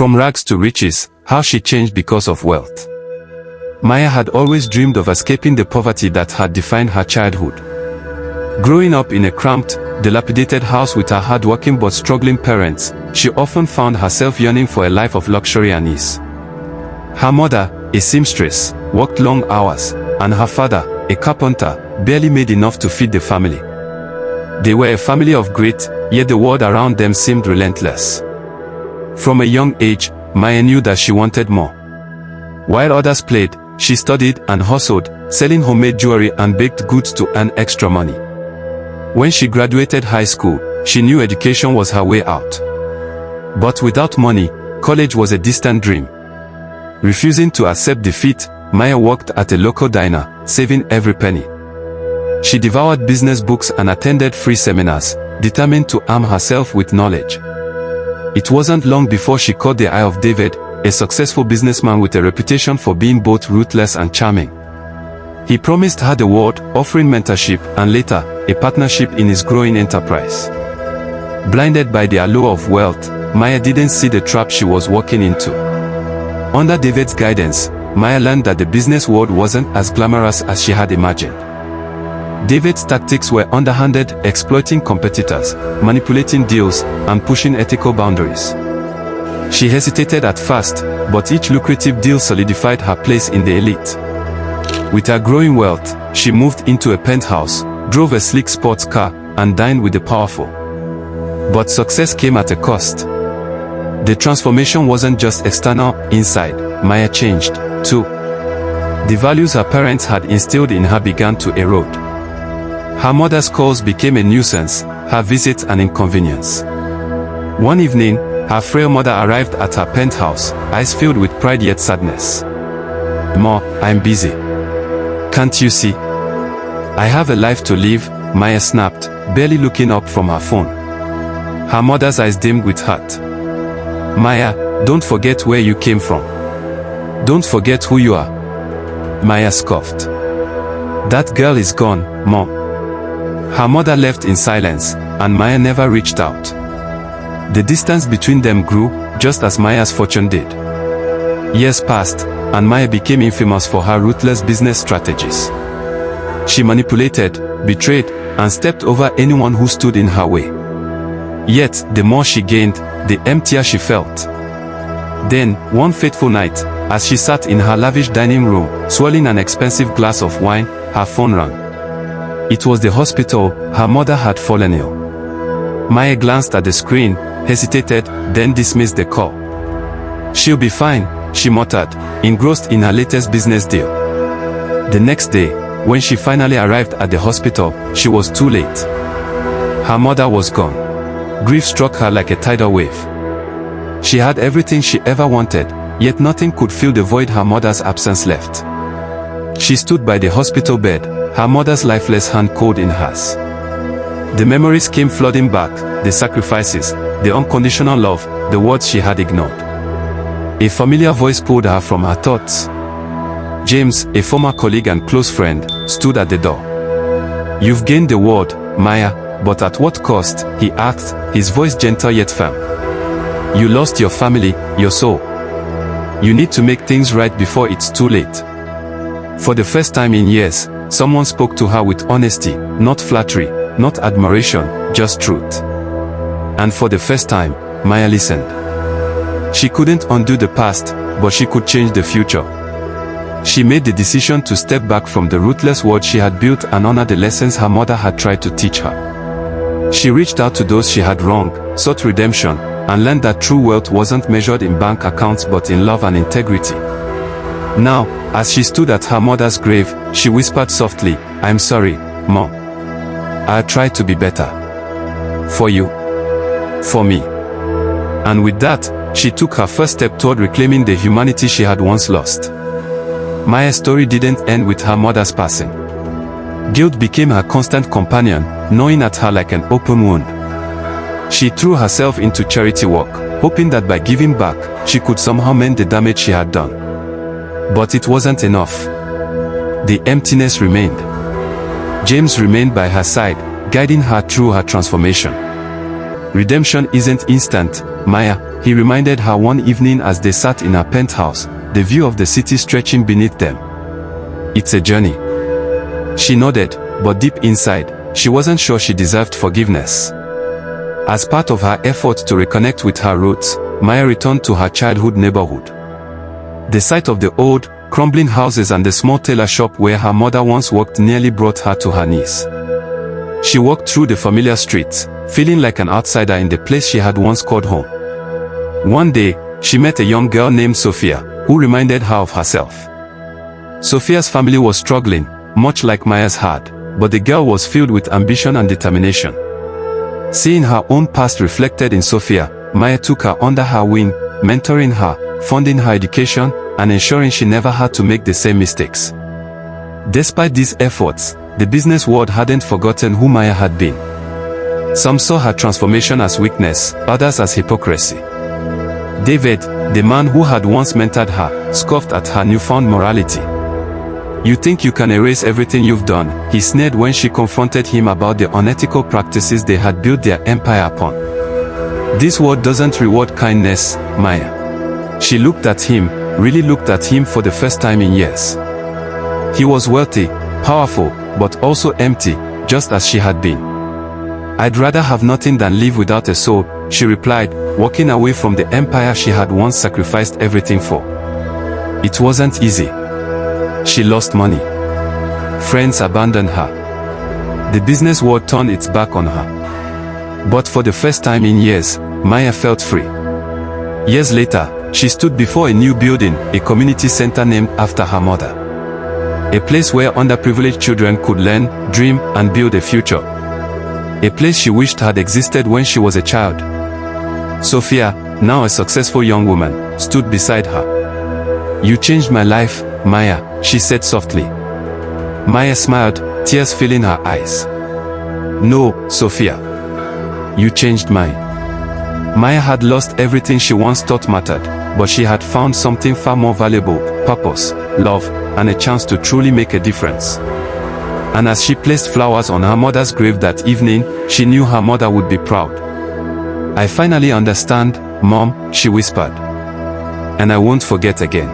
From rags to riches, how she changed because of wealth. Maya had always dreamed of escaping the poverty that had defined her childhood. Growing up in a cramped, dilapidated house with her hard-working but struggling parents, she often found herself yearning for a life of luxury and ease. Her mother, a seamstress, worked long hours, and her father, a carpenter, barely made enough to feed the family. They were a family of great, yet the world around them seemed relentless. From a young age, Maya knew that she wanted more. While others played, she studied and hustled, selling homemade jewelry and baked goods to earn extra money. When she graduated high school, she knew education was her way out. But without money, college was a distant dream. Refusing to accept defeat, Maya worked at a local diner, saving every penny. She devoured business books and attended free seminars, determined to arm herself with knowledge. It wasn't long before she caught the eye of David, a successful businessman with a reputation for being both ruthless and charming. He promised her the world, offering mentorship and later, a partnership in his growing enterprise. Blinded by the allure of wealth, Maya didn't see the trap she was walking into. Under David's guidance, Maya learned that the business world wasn't as glamorous as she had imagined. David's tactics were underhanded, exploiting competitors, manipulating deals, and pushing ethical boundaries. She hesitated at first, but each lucrative deal solidified her place in the elite. With her growing wealth, she moved into a penthouse, drove a sleek sports car, and dined with the powerful. But success came at a cost. The transformation wasn't just external, inside, Maya changed, too. The values her parents had instilled in her began to erode. Her mother's calls became a nuisance, her visits an inconvenience. One evening, her frail mother arrived at her penthouse, eyes filled with pride yet sadness. "Ma, I'm busy. Can't you see? I have a life to live," Maya snapped, barely looking up from her phone. Her mother's eyes dimmed with hurt. "Maya, don't forget where you came from. Don't forget who you are." Maya scoffed. "That girl is gone, Mom." Her mother left in silence, and Maya never reached out. The distance between them grew, just as Maya's fortune did. Years passed, and Maya became infamous for her ruthless business strategies. She manipulated, betrayed, and stepped over anyone who stood in her way. Yet, the more she gained, the emptier she felt. Then, one fateful night, as she sat in her lavish dining room, swirling an expensive glass of wine, her phone rang. It was the hospital. Her mother had fallen ill. Maya glanced at the screen, hesitated, then dismissed the call. "She'll be fine," she muttered, engrossed in her latest business deal. The next day, when she finally arrived at the hospital, she was too late. Her mother was gone. Grief struck her like a tidal wave. She had everything she ever wanted, yet nothing could fill the void her mother's absence left. She stood by the hospital bed, her mother's lifeless hand cold in hers. The memories came flooding back, the sacrifices, the unconditional love, the words she had ignored. A familiar voice pulled her from her thoughts. James, a former colleague and close friend, stood at the door. "You've gained the world, Maya, but at what cost?" he asked, his voice gentle yet firm. "You lost your family, your soul. You need to make things right before it's too late." For the first time in years, someone spoke to her with honesty, not flattery, not admiration, just truth. And for the first time, Maya listened. She couldn't undo the past, but she could change the future. She made the decision to step back from the ruthless world she had built and honor the lessons her mother had tried to teach her. She reached out to those she had wronged, sought redemption, and learned that true wealth wasn't measured in bank accounts but in love and integrity. Now, as she stood at her mother's grave, she whispered softly, "I'm sorry, Mom. I'll try to be better. For you. For me." And with that, she took her first step toward reclaiming the humanity she had once lost. Maya's story didn't end with her mother's passing. Guilt became her constant companion, gnawing at her like an open wound. She threw herself into charity work, hoping that by giving back, she could somehow mend the damage she had done. But it wasn't enough. The emptiness remained. James remained by her side, guiding her through her transformation. "Redemption isn't instant, Maya," he reminded her one evening as they sat in her penthouse, the view of the city stretching beneath them. It's a journey. She nodded, but deep inside, she wasn't sure she deserved forgiveness. As part of her effort to reconnect with her roots, Maya returned to her childhood neighborhood. The sight of the old, crumbling houses and the small tailor shop where her mother once worked nearly brought her to her knees. She walked through the familiar streets, feeling like an outsider in the place she had once called home. One day, she met a young girl named Sophia, who reminded her of herself. Sophia's family was struggling, much like Maya's had, but the girl was filled with ambition and determination. Seeing her own past reflected in Sophia, Maya took her under her wing, mentoring her, funding her education, and ensuring she never had to make the same mistakes. Despite these efforts, the business world hadn't forgotten who Maya had been. Some saw her transformation as weakness, others as hypocrisy. David, the man who had once mentored her, scoffed at her newfound morality. "You think you can erase everything you've done," he sneered when she confronted him about the unethical practices they had built their empire upon. "This world doesn't reward kindness, Maya." She looked at him, really looked at him for the first time in years. He was wealthy, powerful, but also empty, just as she had been. "I'd rather have nothing than live without a soul," she replied, walking away from the empire she had once sacrificed everything for. It wasn't easy. She lost money. Friends abandoned her. The business world turned its back on her. But for the first time in years, Maya felt free. Years later, she stood before a new building, a community center named after her mother. A place where underprivileged children could learn, dream, and build a future. A place she wished had existed when she was a child. Sophia, now a successful young woman, stood beside her. "You changed my life, Maya," she said softly. Maya smiled, tears filling her eyes. "No, Sophia. You changed mine." Maya had lost everything she once thought mattered, but she had found something far more valuable: purpose, love, and a chance to truly make a difference. And as she placed flowers on her mother's grave that evening, she knew her mother would be proud. "I finally understand, Mom," she whispered. "And I won't forget again."